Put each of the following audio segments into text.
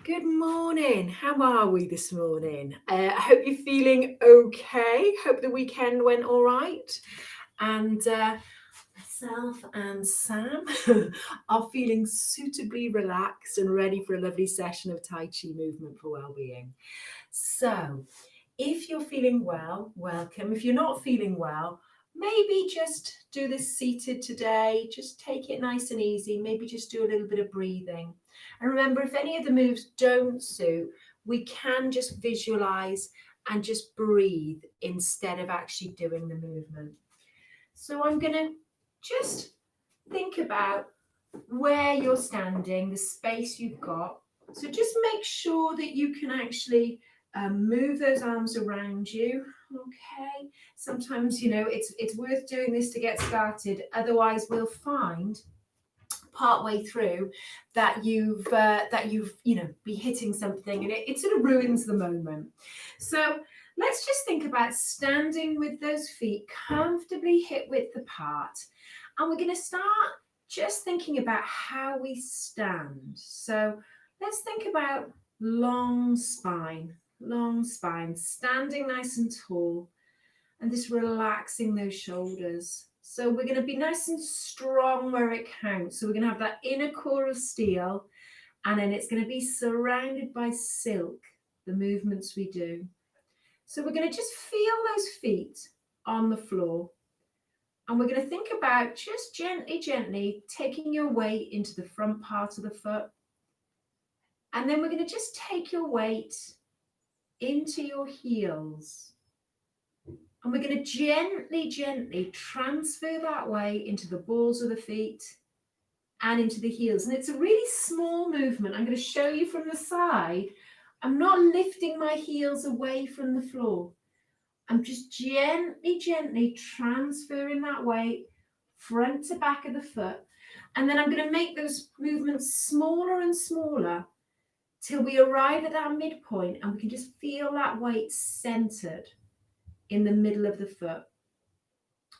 Good morning. How are we this morning? I hope you're feeling okay. Hope the weekend went all right. And myself and Sam are feeling suitably relaxed and ready for a lovely session of Tai Chi movement for well-being. So, if you're feeling well, welcome. If you're not feeling well, maybe just do this seated today. Just take it nice and easy. Maybe just do a little bit of breathing. And remember, if any of the moves don't suit, we can just visualize and just breathe instead of actually doing the movement. So I'm going to just think about where you're standing, the space you've got. So just make sure that you can actually move those arms around you. Okay. Sometimes, it's worth doing this to get started. Otherwise, we'll find partway through that you've be hitting something and it sort of ruins the moment. So let's just think about standing with those feet comfortably hip width apart, and we're going to start just thinking about how we stand. So let's think about long spine, standing nice and tall, and just relaxing those shoulders. So we're going to be nice and strong where it counts. So we're going to have that inner core of steel, and then it's going to be surrounded by silk, the movements we do. So we're going to just feel those feet on the floor. And we're going to think about just gently taking your weight into the front part of the foot. And then we're going to just take your weight into your heels. And we're going to gently transfer that weight into the balls of the feet and into the heels. And it's a really small movement. I'm going to show you from the side. I'm not lifting my heels away from the floor. I'm just gently transferring that weight front to back of the foot. And then I'm going to make those movements smaller and smaller till we arrive at that midpoint, and we can just feel that weight centered in the middle of the foot.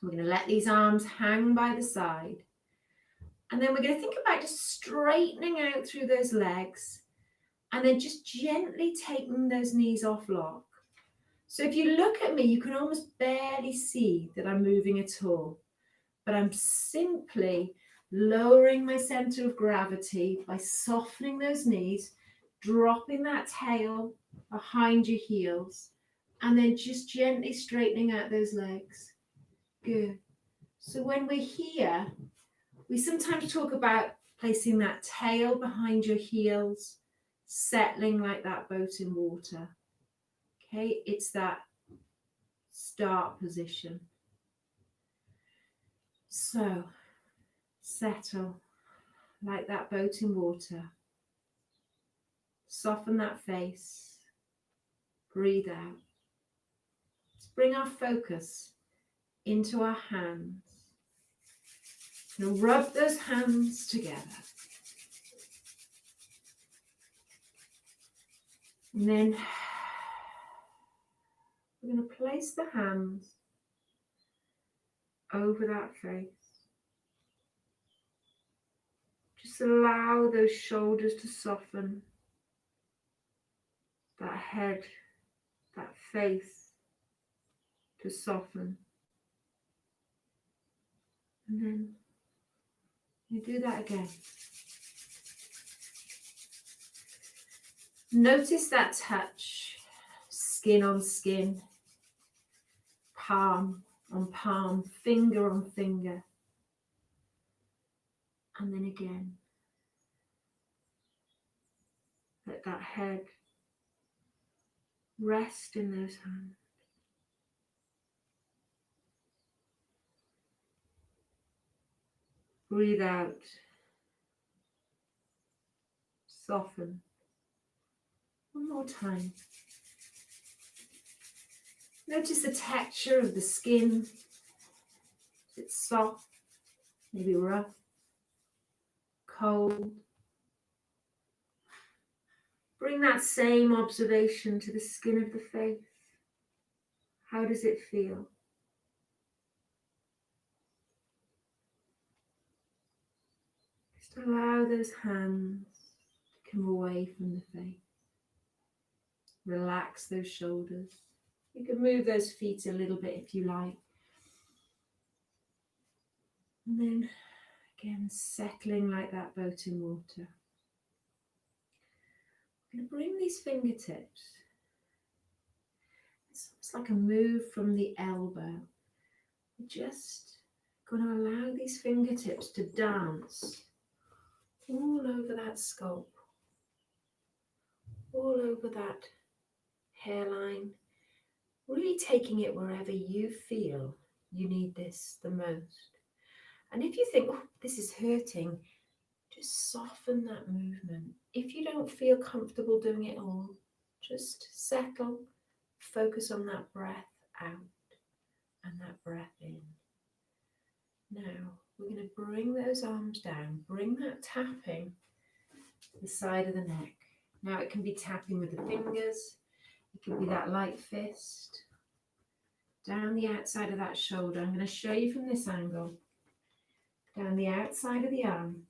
We're going to let these arms hang by the side. And then we're going to think about just straightening out through those legs, and then just gently taking those knees off lock. So if you look at me, you can almost barely see that I'm moving at all, but I'm simply lowering my center of gravity by softening those knees, dropping that tail behind your heels, and then just gently straightening out those legs. Good. So when we're here, we sometimes talk about placing that tail behind your heels, settling like that boat in water. Okay, it's that start position. So settle like that boat in water. Soften that face. Breathe out. Let's bring our focus into our hands. Now rub those hands together. And then we're going to place the hands over that face. Just allow those shoulders to soften, that head, that face to soften. And then you do that again. Notice that touch, skin on skin, palm on palm, finger on finger. And then again. Let that head rest in those hands. Breathe out. Soften. One more time. Notice the texture of the skin. It's soft, maybe rough, cold. Bring that same observation to the skin of the face. How does it feel? Just allow those hands to come away from the face. Relax those shoulders. You can move those feet a little bit if you like. And then again, settling like that boat in water. I'm going to bring these fingertips. It's almost like a move from the elbow. We're just going to allow these fingertips to dance all over that scalp, all over that hairline, really taking it wherever you feel you need this the most. And if you think, oh, this is hurting, just soften that movement. If you don't feel comfortable doing it all, just settle, focus on that breath out and that breath in. Now, we're going to bring those arms down, bring that tapping to the side of the neck. Now it can be tapping with the fingers, it can be that light fist, down the outside of that shoulder. I'm going to show you from this angle, down the outside of the arm.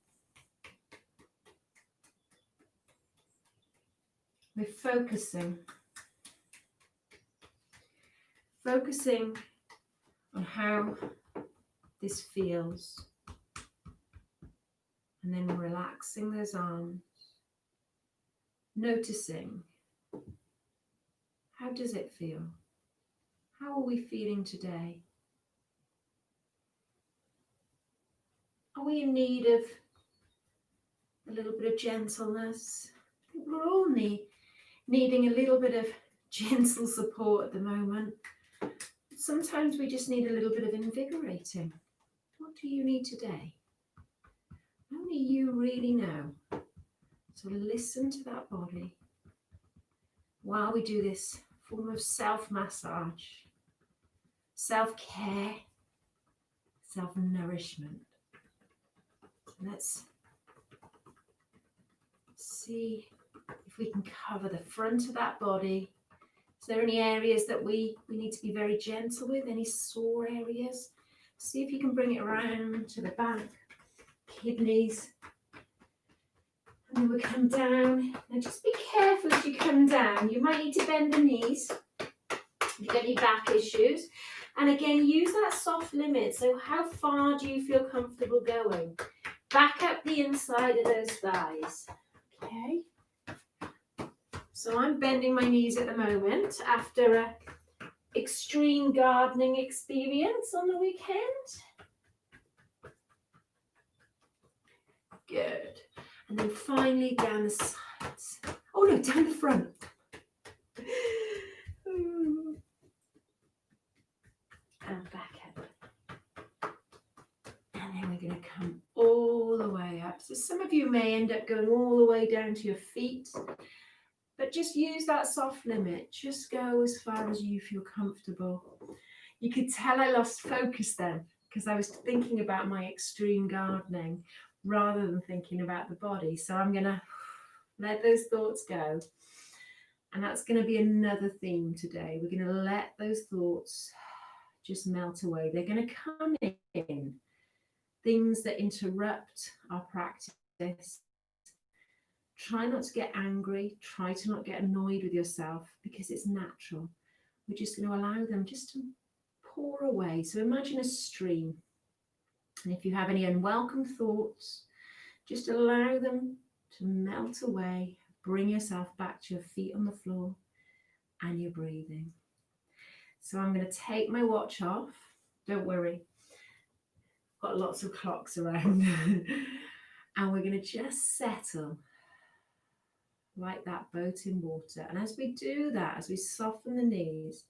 We're focusing on how this feels, and then relaxing those arms, noticing, how does it feel? How are we feeling today? Are we in need of a little bit of gentleness? I think we're all needing a little bit of gentle support at the moment. Sometimes we just need a little bit of invigorating. What do you need today? Only you really know. So listen to that body while we do this form of self-massage, self-care, self-nourishment. Let's see if we can cover the front of that body. Is there any areas that we need to be very gentle with? Any sore areas? See if you can bring it around to the back, kidneys. And then we come down. Now just be careful as you come down. You might need to bend the knees if you've got any back issues. And again, use that soft limit. So how far do you feel comfortable going? Back up the inside of those thighs. Okay. So I'm bending my knees at the moment after an extreme gardening experience on the weekend. Good. And then finally down the sides. Oh no, down the front. And back up. And then we're going to come all the way up. So some of you may end up going all the way down to your feet. But just use that soft limit. Just go as far as you feel comfortable. You could tell I lost focus then because I was thinking about my extreme gardening rather than thinking about the body. So I'm going to let those thoughts go. And that's going to be another theme today. We're going to let those thoughts just melt away. They're going to come in. Things that interrupt our practice. Try not to get angry. Try to not get annoyed with yourself because it's natural. We're just going to allow them just to pour away. So imagine a stream. And if you have any unwelcome thoughts, just allow them to melt away. Bring yourself back to your feet on the floor and your breathing. So I'm going to take my watch off. Don't worry. Got lots of clocks around. And we're going to just settle like that boat in water. And as we do that, as we soften the knees,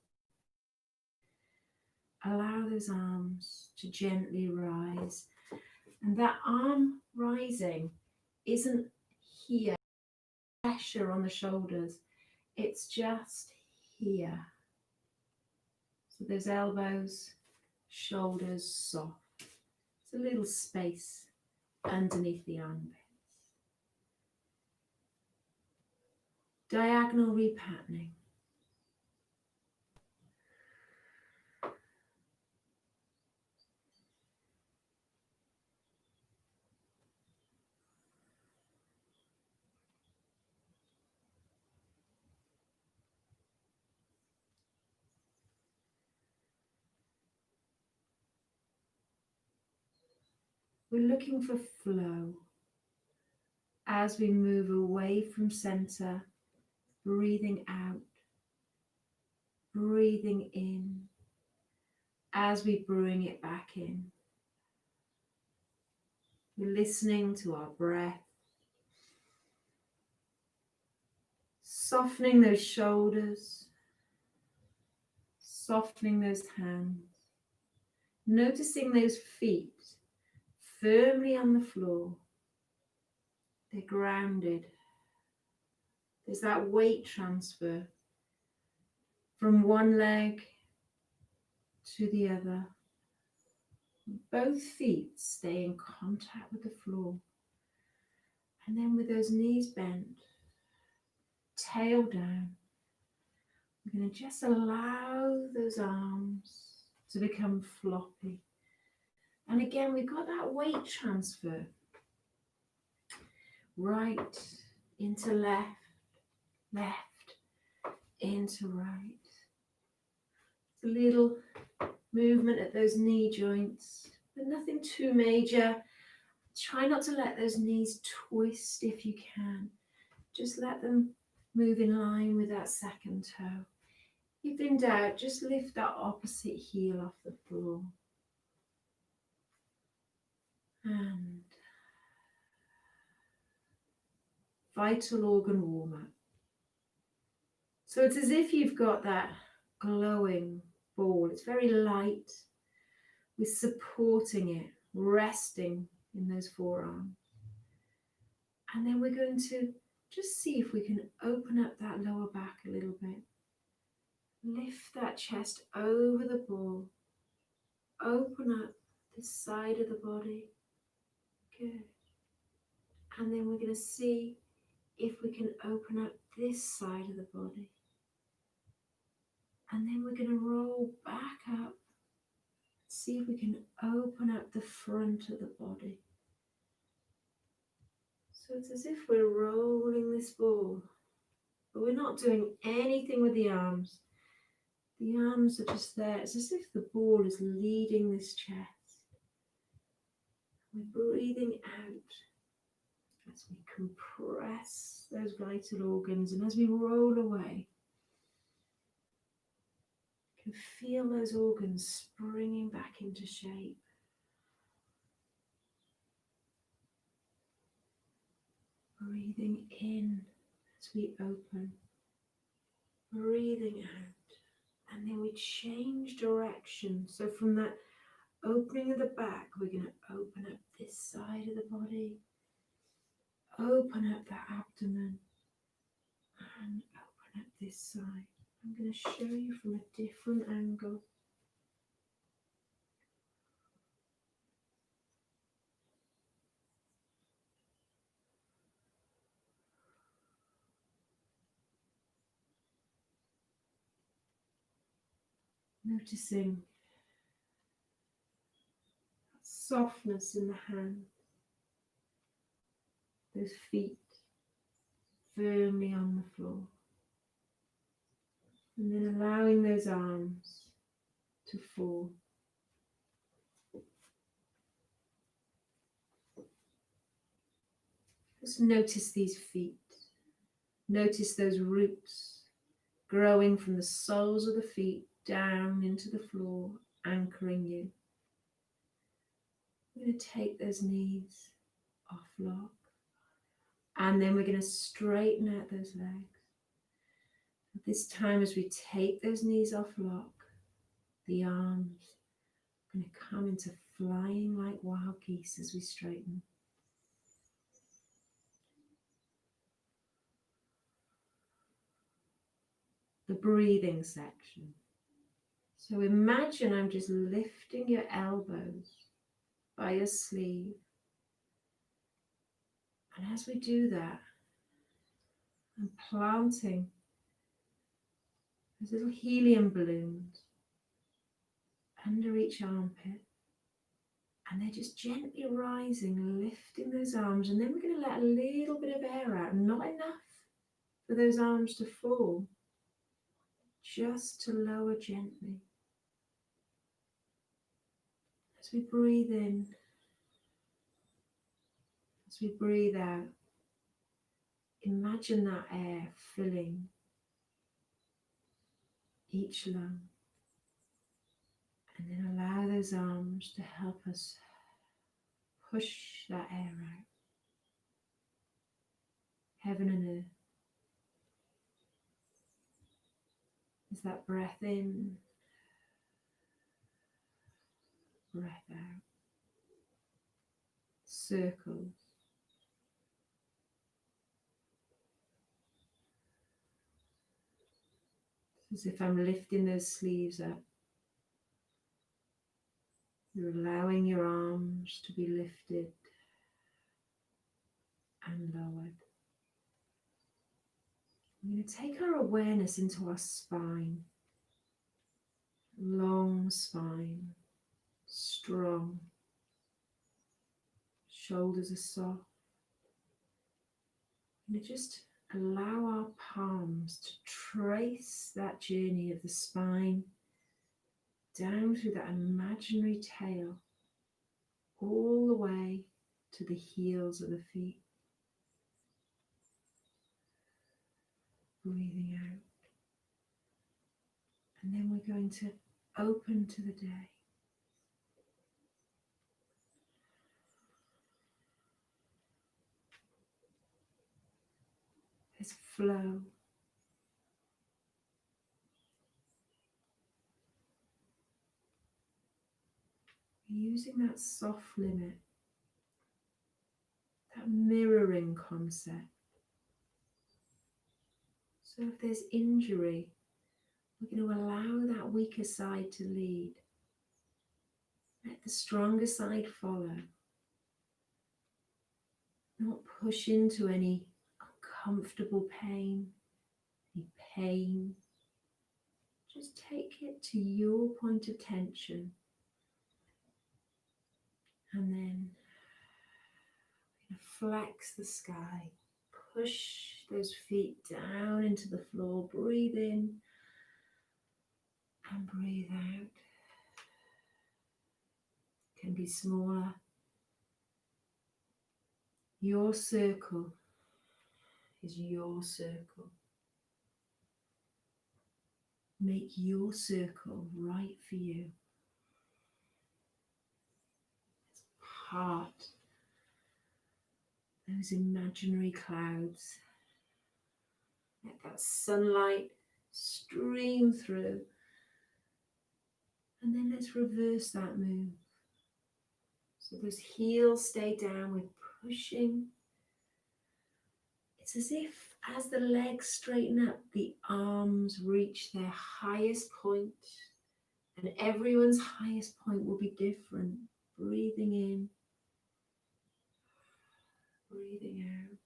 allow those arms to gently rise. And that arm rising isn't here, pressure on the shoulders. It's just here. So those elbows, shoulders soft. It's a little space underneath the armpits. Diagonal repatterning. We're looking for flow as we move away from center, breathing out, breathing in as we bring it back in. We're listening to our breath, softening those shoulders, softening those hands, noticing those feet firmly on the floor. They're grounded. There's that weight transfer from one leg to the other. Both feet stay in contact with the floor. And then with those knees bent, tail down, we're going to just allow those arms to become floppy. And again, we've got that weight transfer. Right into left, left into right. It's a little movement at those knee joints, but nothing too major. Try not to let those knees twist if you can. Just let them move in line with that second toe. If in doubt, just lift that opposite heel off the floor. And vital organ warm-up. So it's as if you've got that glowing ball. It's very light. We're supporting it, resting in those forearms. And then we're going to just see if we can open up that lower back a little bit. Lift that chest over the ball. Open up this side of the body. Good. And then we're going to see if we can open up this side of the body. And then we're going to roll back up. See if we can open up the front of the body. So it's as if we're rolling this ball, but we're not doing anything with the arms. The arms are just there. It's as if the ball is leading this chest. We're breathing out as we compress those vital organs, and as we roll away, you can feel those organs springing back into shape. Breathing in as we open, breathing out, and then we change direction. So from that opening of the back, we're going to open up this side of the body, open up the abdomen, and open up this side. I'm going to show you from a different angle. Noticing softness in the hand, those feet firmly on the floor, and then allowing those arms to fall. Just notice these feet. Notice those roots growing from the soles of the feet down into the floor, anchoring you. We're going to take those knees off lock, and then we're going to straighten out those legs. At this time, as we take those knees off lock, the arms are going to come into flying like wild geese as we straighten. The breathing section. So imagine I'm just lifting your elbows by your sleeve. And as we do that, I'm planting those little helium balloons under each armpit. And they're just gently rising, lifting those arms. And then we're going to let a little bit of air out, not enough for those arms to fall, just to lower gently. As we breathe in, As we breathe out, imagine that air filling each lung, and then allow those arms to help us push that air out. Heaven and earth. Is that breath in, breath out. Circles. As if I'm lifting those sleeves up. You're allowing your arms to be lifted and lowered. We're going to take our awareness into our spine. Long spine, strong. Shoulders are soft. And just allow our palms to trace that journey of the spine down through that imaginary tail, all the way to the heels of the feet. Breathing out. And then we're going to open to the day. There's flow. Using that soft limit, that mirroring concept. So if there's injury, we're going to allow that weaker side to lead. Let the stronger side follow. Not push into any uncomfortable pain, any pain. Just take it to your point of tension. And then flex the sky. Push those feet down into the floor. Breathe in and breathe out. Can be smaller. Your circle is your circle. Make your circle right for you. It's part those imaginary clouds. Let that sunlight stream through. And then let's reverse that move. So those heels stay down, we're pushing. It's as if as the legs straighten up, the arms reach their highest point, and everyone's highest point will be different. Breathing in, breathing out.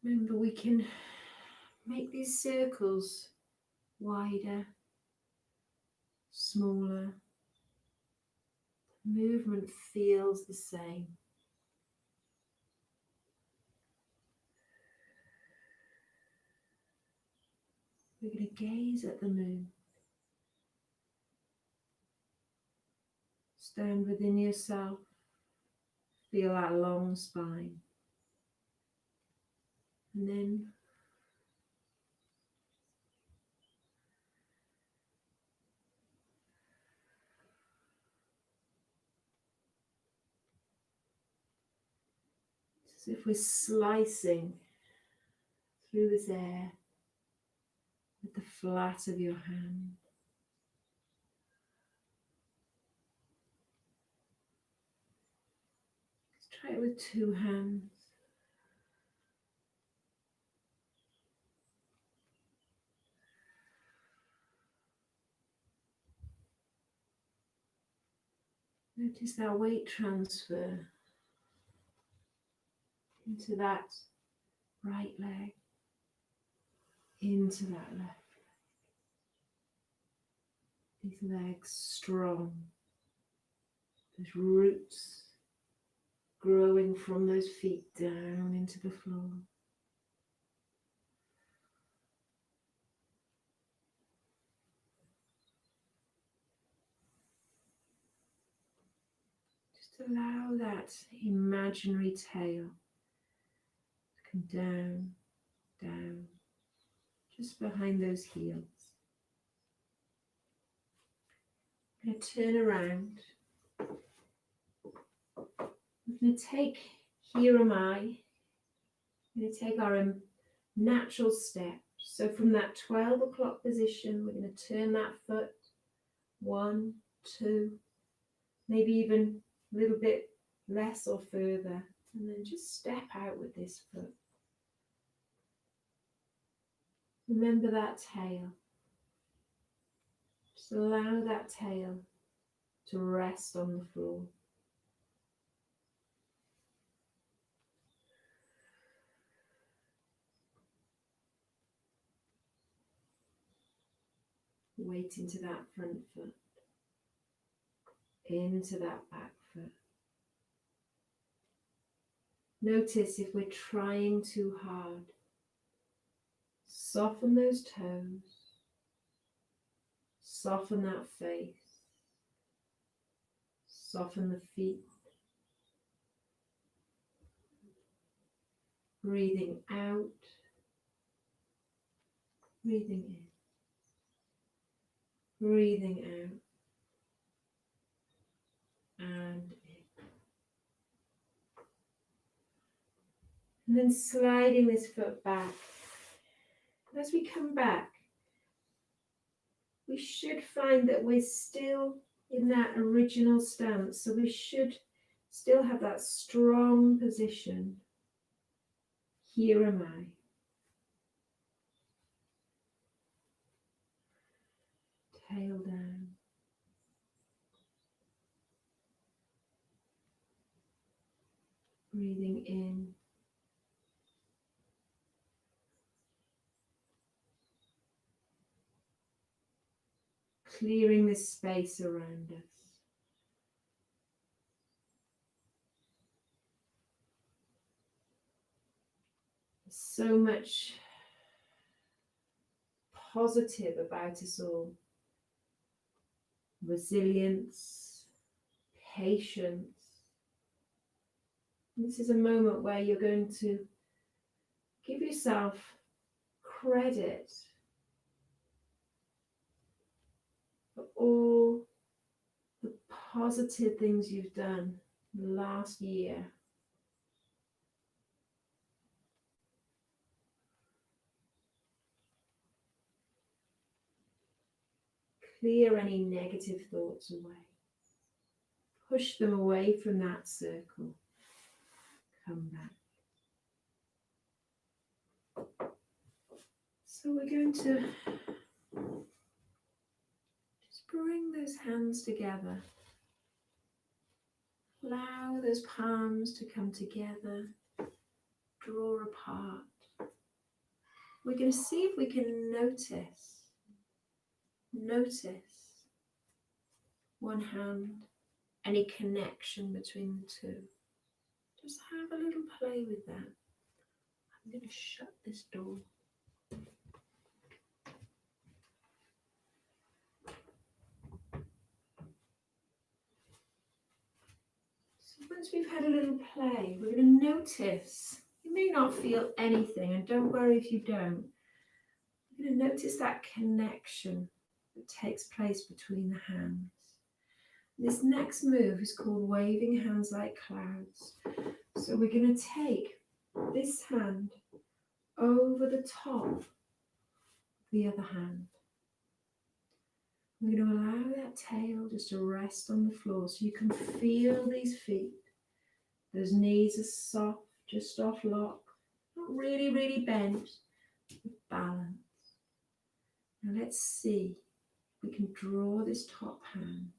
Remember, we can make these circles wider, smaller. Movement feels the same. We're going to gaze at the moon. Stand within yourself. Feel that long spine. And then it's as if we're slicing through this air with the flat of your hand. Let's try it with two hands. Notice that weight transfer into that right leg, into that left. These legs strong, those roots growing from those feet down into the floor. Just allow that imaginary tail to come down, down, just behind those heels. I'm going to turn around. I'm going to take Here Am I. I'm going to take our natural step. So from that 12 o'clock position, we're going to turn that foot 1, 2, maybe even a little bit less or further. And then just step out with this foot. Remember that tail. Just allow that tail to rest on the floor. Weight into that front foot, into that back foot. Notice if we're trying too hard. Soften those toes. Soften that face. Soften the feet. Breathing out. Breathing in. Breathing out. And in. And then sliding this foot back. And as we come back, we should find that we're still in that original stance. So we should still have that strong position. Here am I. Tail down. Breathing in. Clearing this space around us. So much positive about us all. Resilience, patience. This is a moment where you're going to give yourself credit for all the positive things you've done last year. Clear any negative thoughts away. Push them away from that circle. Come back. So we're going to just bring those hands together. Allow those palms to come together. Draw apart. We're going to see if we can notice one hand, any connection between the two. Just have a little play with that. I'm going to shut this door. So once we've had a little play, we're going to notice. You may not feel anything, and don't worry if you don't. You're going to notice that connection that takes place between the hands. This next move is called waving hands like clouds. So we're going to take this hand over the top of the other hand. We're going to allow that tail just to rest on the floor so you can feel these feet. Those knees are soft, just off lock, not really, really bent, but balance. Now let's see if we can draw this top hand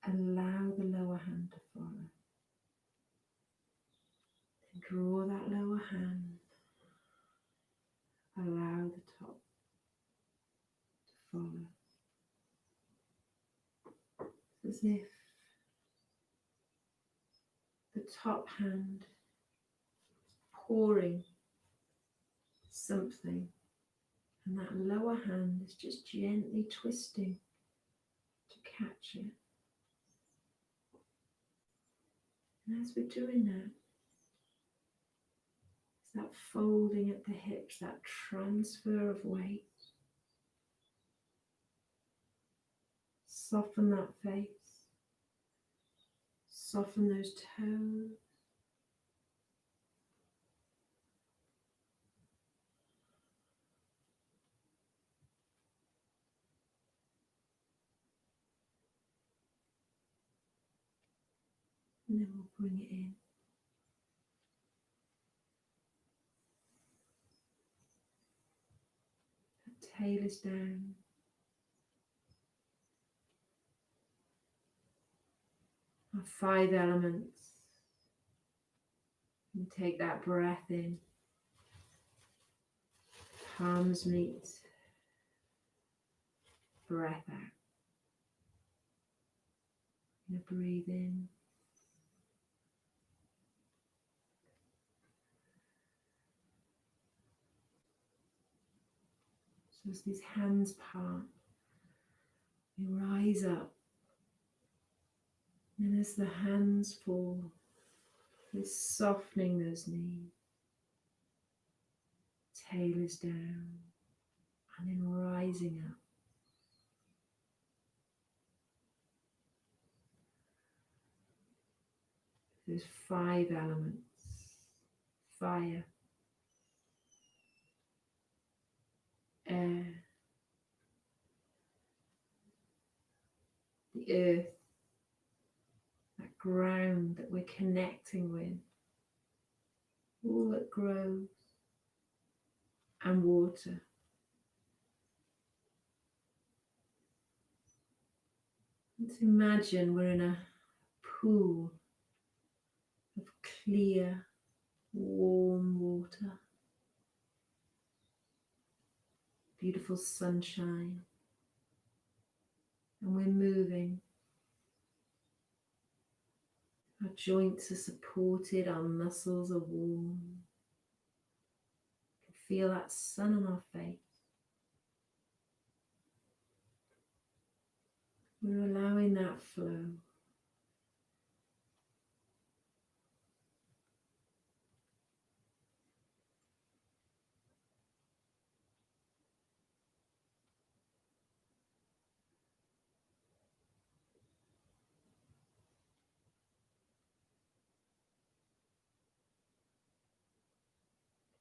and allow the lower hand to follow. Then draw that lower hand, allow the top to follow. As if the top hand is pouring something and that lower hand is just gently twisting to catch it. And as we're doing that, it's that folding at the hips, that transfer of weight. Soften that face. Soften those toes. And then we'll bring it in. The tail is down. Our 5 elements. And take that breath in. Palms meet. Breath out. And breathe in. So as these hands part, we rise up. And as the hands fall, we're softening those knees. Tail is down. And then rising up. Those 5 elements. Fire. Air. The earth. That ground that we're connecting with. All that grows. And water. Let's imagine we're in a pool of clear, warm water. Beautiful sunshine. And we're moving. Our joints are supported, our muscles are warm. You can feel that sun on our face. We're allowing that flow.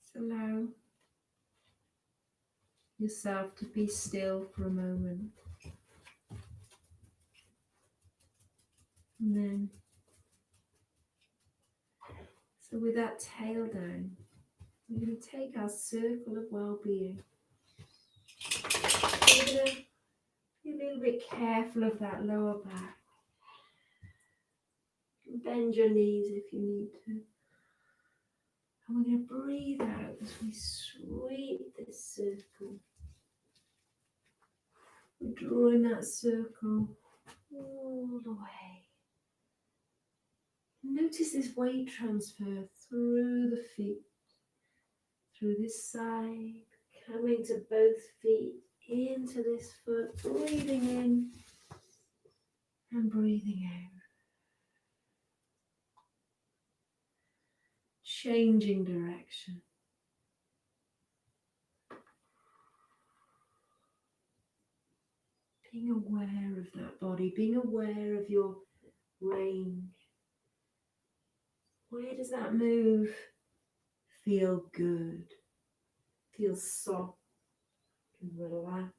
Just allow yourself to be still for a moment. And then, so with that tail down, we're going to take our circle of well-being. We're going to be a little bit careful of that lower back. Bend your knees if you need to. And we're going to breathe out as we sweep this circle. We're drawing that circle all the way. Notice this weight transfer through the feet, through this side, coming to both feet, into this foot, breathing in and breathing out. Changing direction. Being aware of that body, being aware of your range. Where does that move feel good? Feel soft and relaxed?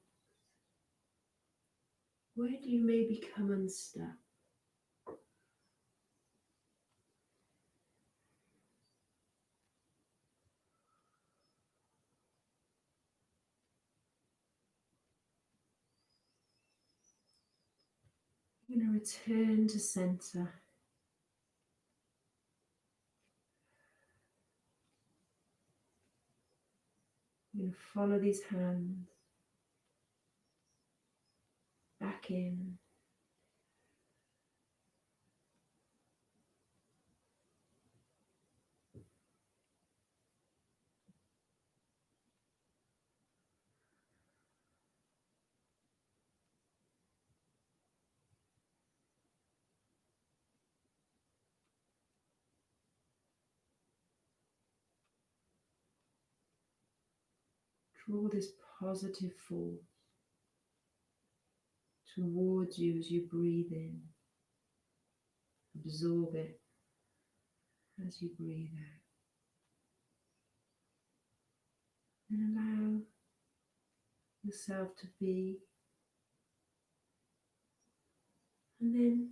Where do you maybe come unstuck? You're going to return to center. You're going to follow these hands back in. Draw this positive force towards you as you breathe in. Absorb it as you breathe out. And allow yourself to be. And then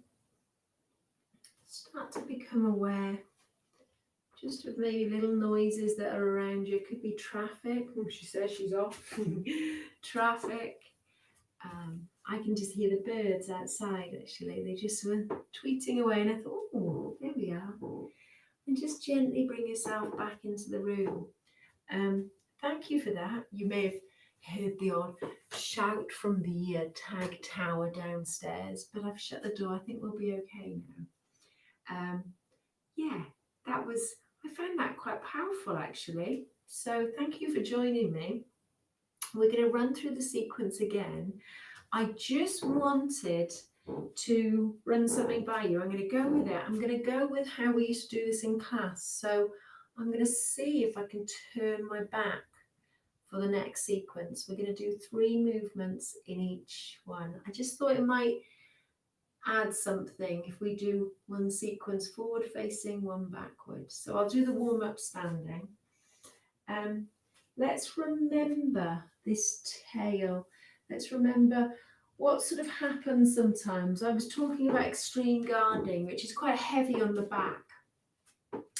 start to become aware just of maybe little noises that are around you. It could be traffic. Oh, she says she's off. Traffic. I can just hear the birds outside actually. They just were tweeting away and I thought, oh, there we are. And just gently bring yourself back into the room. Thank you for that. You may have heard the odd shout from the tag tower downstairs, but I've shut the door. I think we'll be okay now. Yeah, I found that quite powerful actually. So thank you for joining me. We're going to run through the sequence again. I just wanted to run something by you. I'm going to go with it. I'm going to go with how we used to do this in class. So I'm going to see if I can turn my back for the next sequence. We're going to do 3 movements in each one. I just thought it might add something if we do one sequence forward facing, one backwards. So I'll do the warm up standing. Let's remember this tail. Let's remember what sort of happens sometimes. I was talking about extreme guarding, which is quite heavy on the back.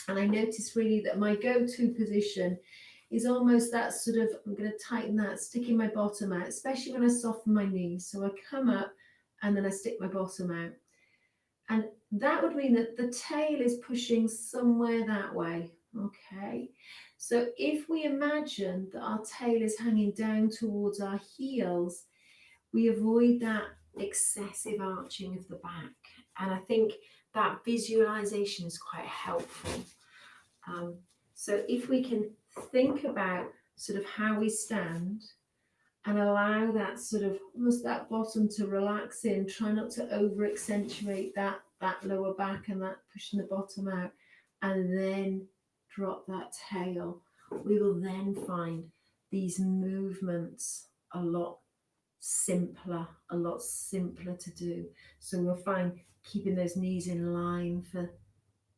And I noticed really that my go-to position is almost that sort of, I'm going to tighten that, sticking my bottom out, especially when I soften my knees. So I come up and then I stick my bottom out. And that would mean that the tail is pushing somewhere that way. Okay. So if we imagine that our tail is hanging down towards our heels, we avoid that excessive arching of the back. And I think that visualization is quite helpful. So if we can think about sort of how we stand and allow that sort of almost that bottom to relax in, try not to over accentuate that lower back and that pushing the bottom out, and then drop that tail, we will then find these movements a lot simpler to do. So we'll find keeping those knees in line for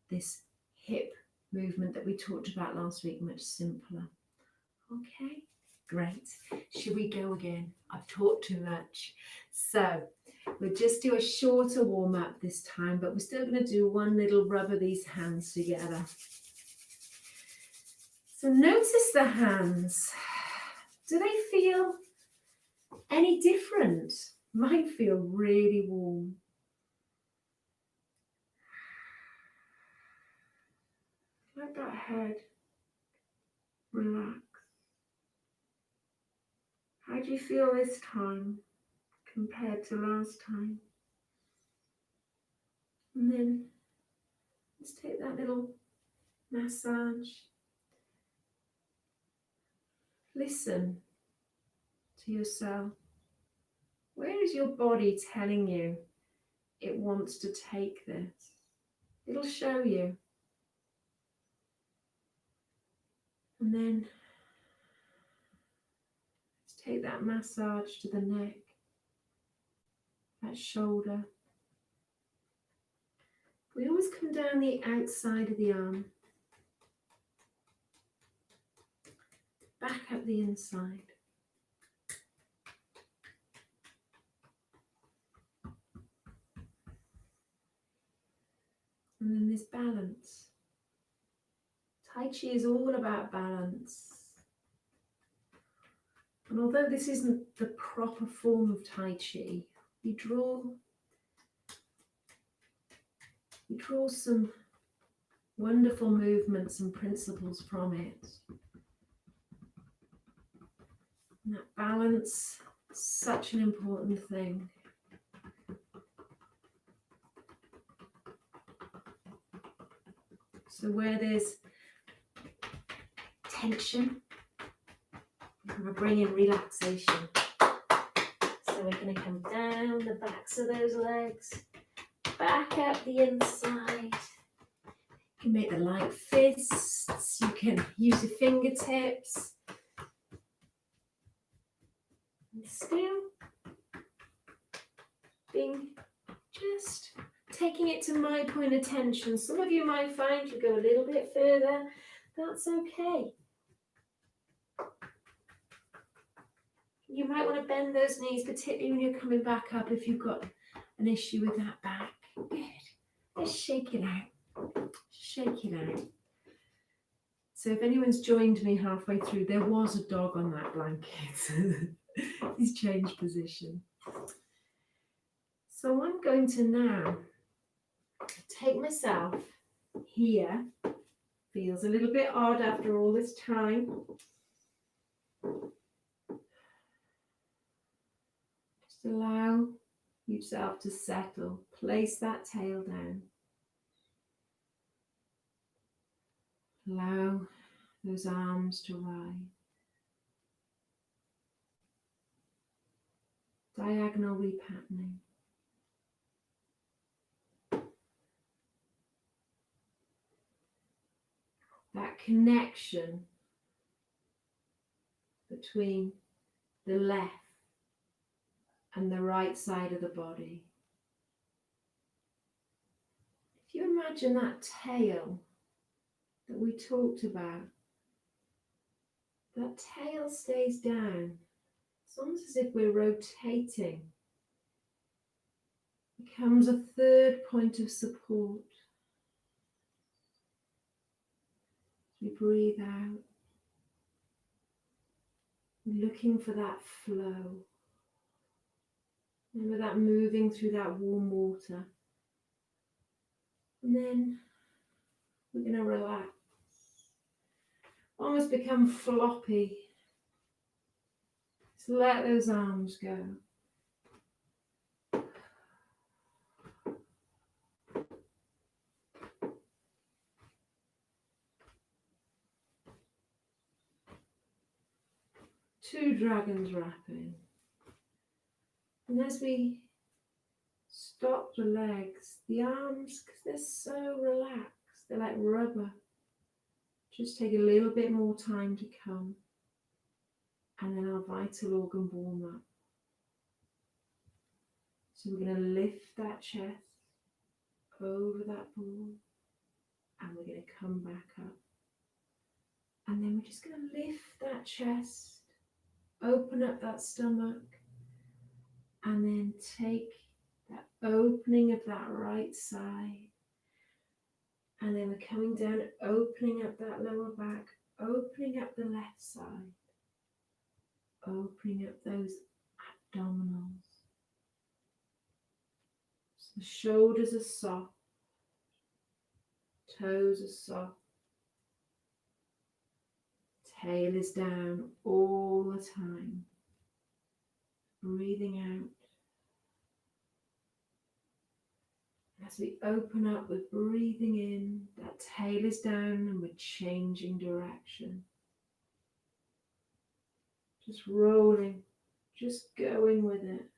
this hip movement that we talked about last week much simpler. Okay, great. Should we go again? I've talked too much. So we'll just do a shorter warm up this time, but we're still going to do one little rub of these hands together. So notice the hands. Do they feel any different? Mine feel really warm. Let that head relax. How do you feel this time compared to last time? And then let's take that little massage. Listen to yourself. Where is your body telling you it wants to take this? It'll show you. And then let's take that massage to the neck, that shoulder. We always come down the outside of the arm, back up the inside. And then this balance. Tai Chi is all about balance. And although this isn't the proper form of Tai Chi, we draw some wonderful movements and principles from it. And that balance is such an important thing. So where there's tension, we're going to bring in relaxation. So we're going to come down the backs of those legs, back up the inside. You can make the light fists, you can use your fingertips. And still being just taking it to my point of tension. Some of you might find you go a little bit further. That's okay. You might want to bend those knees, particularly when you're coming back up if you've got an issue with that back. Good. Just shake it out. Shake it out. So if anyone's joined me halfway through, there was a dog on that blanket. He's changed position. So I'm going to now take myself here. Feels a little bit odd after all this time. Just allow yourself to settle. Place that tail down. Allow those arms to rise. Diagonal repatterning. That connection between the left and the right side of the body. If you imagine that tail that we talked about, that tail stays down. It's almost as if we're rotating. It becomes a third point of support. We breathe out, looking for that flow. Remember that moving through that warm water. And then we're going to relax. Almost become floppy. So let those arms go. Two dragons wrapping. And as we stop the legs, the arms, because they're so relaxed, they're like rubber. Just take a little bit more time to come. And then our vital organ warm up. So we're going to lift that chest over that ball. And we're going to come back up. And then we're just going to lift that chest, open up that stomach, and then take that opening of that right side. And then we're coming down, opening up that lower back, opening up the left side, opening up those abdominals. So the shoulders are soft, toes are soft. Tail is down all the time. Breathing out. As we open up, we're breathing in. That tail is down and we're changing direction. Just rolling, just going with it.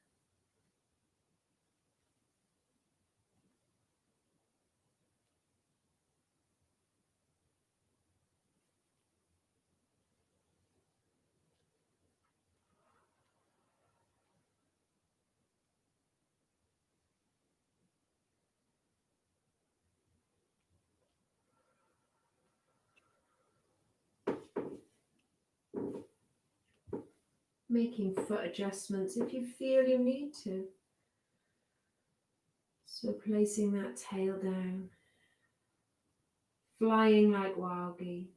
Making foot adjustments if you feel you need to. So placing that tail down, flying like wild geese.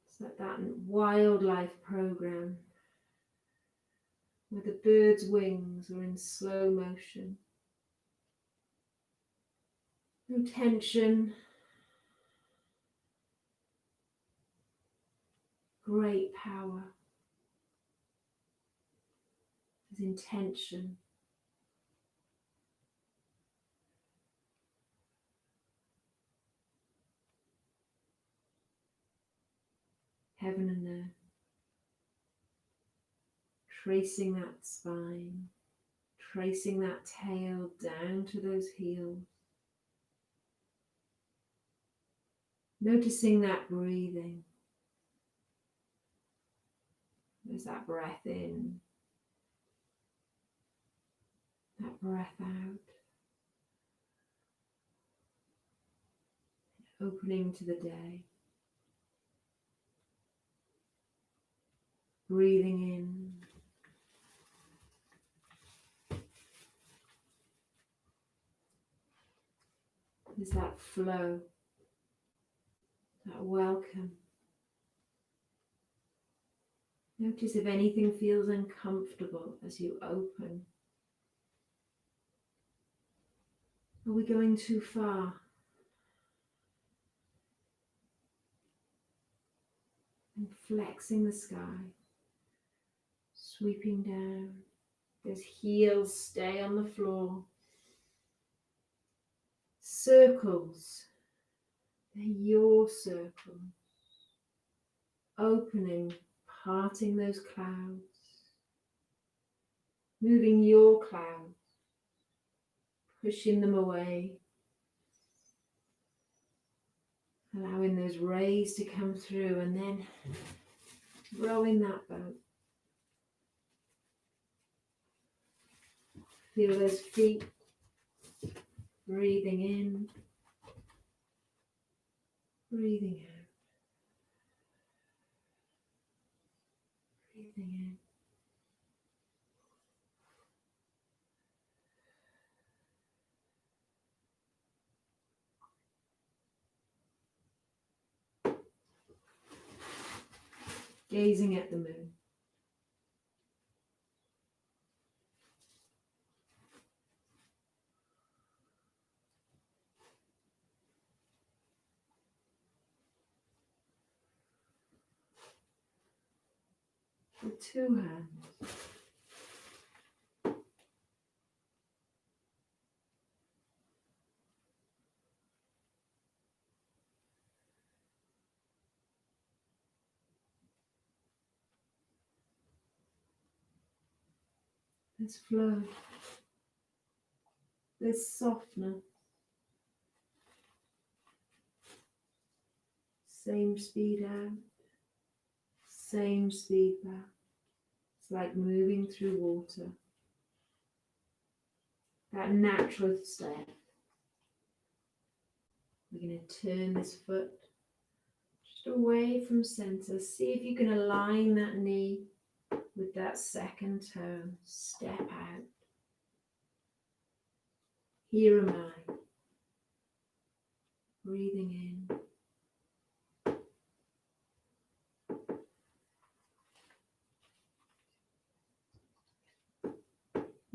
It's like that wildlife program where the bird's wings are in slow motion. No tension. Great power. There's intention. Heaven and earth. Tracing that spine. Tracing that tail down to those heels. Noticing that breathing. There's that breath in, that breath out. Opening to the day. Breathing in. There's that flow, that welcome. Notice if anything feels uncomfortable as you open. Are we going too far? And flexing the sky, sweeping down. Those heels stay on the floor. Circles, they're your circle. Opening, parting those clouds. Moving your clouds, pushing them away. Allowing those rays to come through and then rowing that boat. Feel those feet breathing in, breathing out, breathing in. Gazing at the moon. With two hands. There's flow. There's softness. Same speed out. Same speed back. It's like moving through water. That natural step. We're going to turn this foot just away from center. See if you can align that knee with that second toe. Step out. Here am I. Breathing in.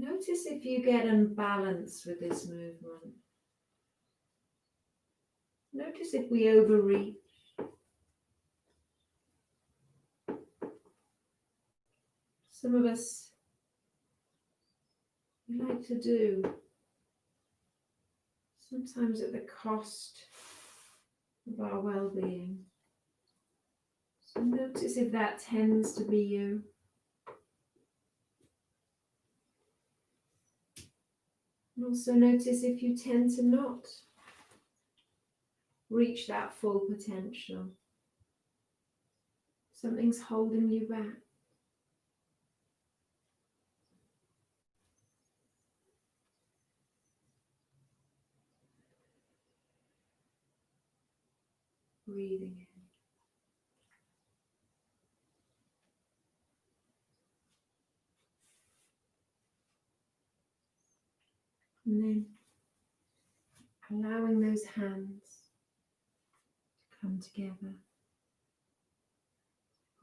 Notice if you get unbalanced with this movement. Notice if we overreach. Some of us we like to do, sometimes at the cost of our well-being. So notice if that tends to be you. And also notice if you tend to not reach that full potential. Something's holding you back. Breathing in. And then allowing those hands to come together.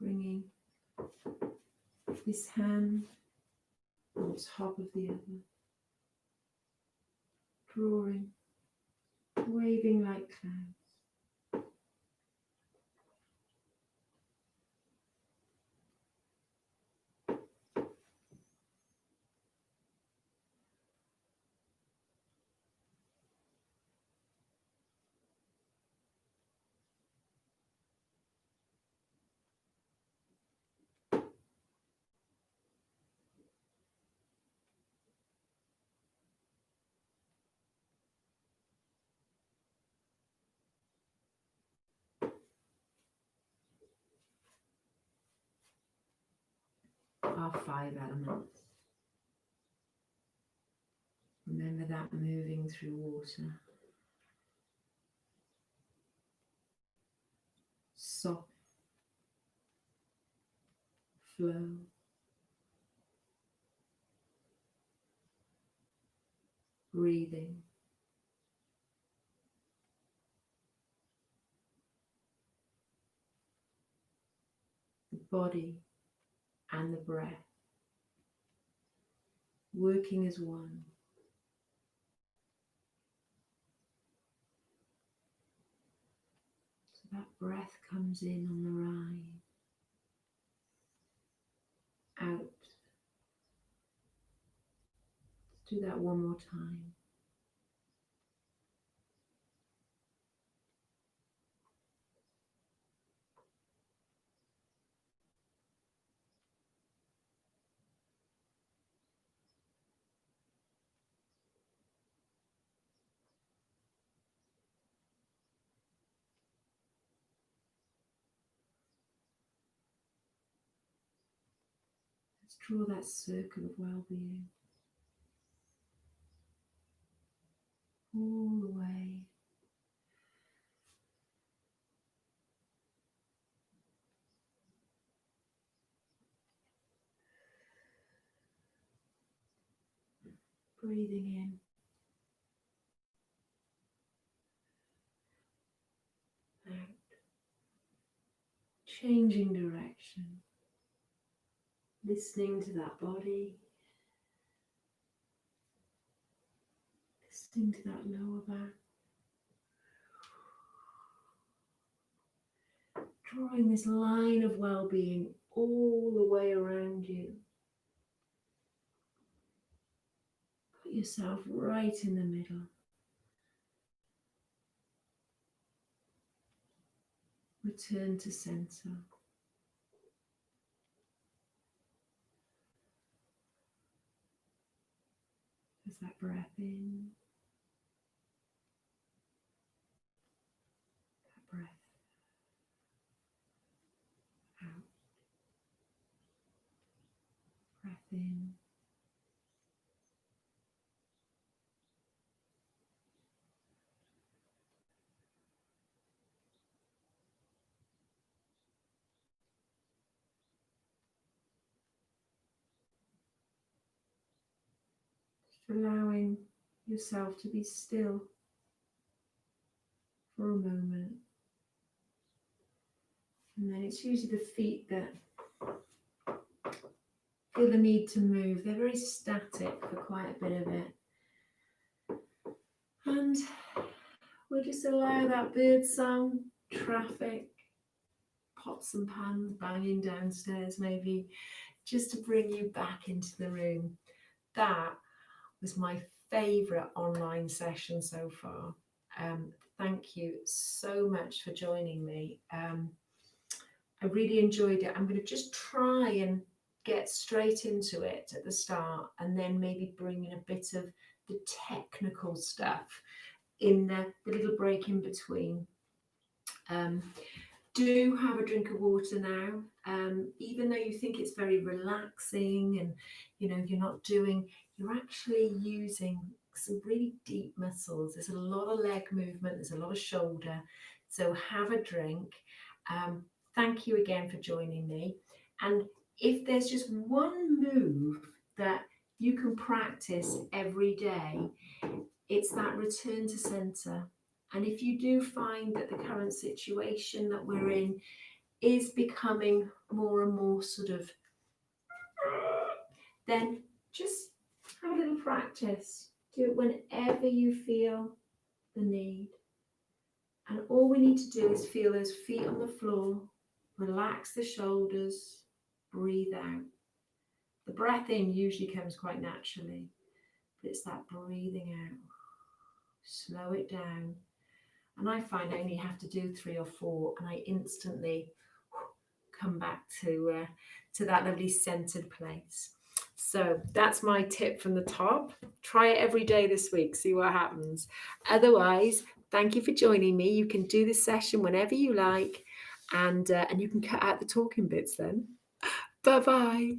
Bringing this hand on top of the other. Drawing, waving like clouds. our 5 elements. Remember that moving through water. Soft flow. Breathing. The body and the breath working as one. So that breath comes in on the rise, out. Let's do that one more time. Let's draw that circle of well-being all the way. Breathing in. Out. Changing direction. Listening to that body. Listening to that lower back. Drawing this line of well-being all the way around you. Put yourself right in the middle. Return to center. As that breath in, that breath out. Breath in. Allowing yourself to be still for a moment. And then it's usually the feet that feel the need to move. They're very static for quite a bit of it. And we'll just allow that bird song, traffic, pots and pans banging downstairs maybe, just to bring you back into the room. That was my favourite online session so far. Thank you so much for joining me. I really enjoyed it. I'm going to just try and get straight into it at the start and then maybe bring in a bit of the technical stuff in the little break in between. Do have a drink of water now. Even though you think it's very relaxing and you're actually using some really deep muscles. There's a lot of leg movement, there's a lot of shoulder. So have a drink. Thank you again for joining me. And if there's just one move that you can practice every day, it's that return to center. And if you do find that the current situation that we're in is becoming more and more sort of, then just have a little practice. Do it whenever you feel the need. And all we need to do is feel those feet on the floor, relax the shoulders, breathe out. The breath in usually comes quite naturally, but it's that breathing out. Slow it down. And I find I only have to do 3 or 4 and I instantly come back to that lovely centered place. So that's my tip from the top. Try it every day this week, see what happens. Otherwise, thank you for joining me. You can do this session whenever you like, and you can cut out the talking bits then. Bye-bye.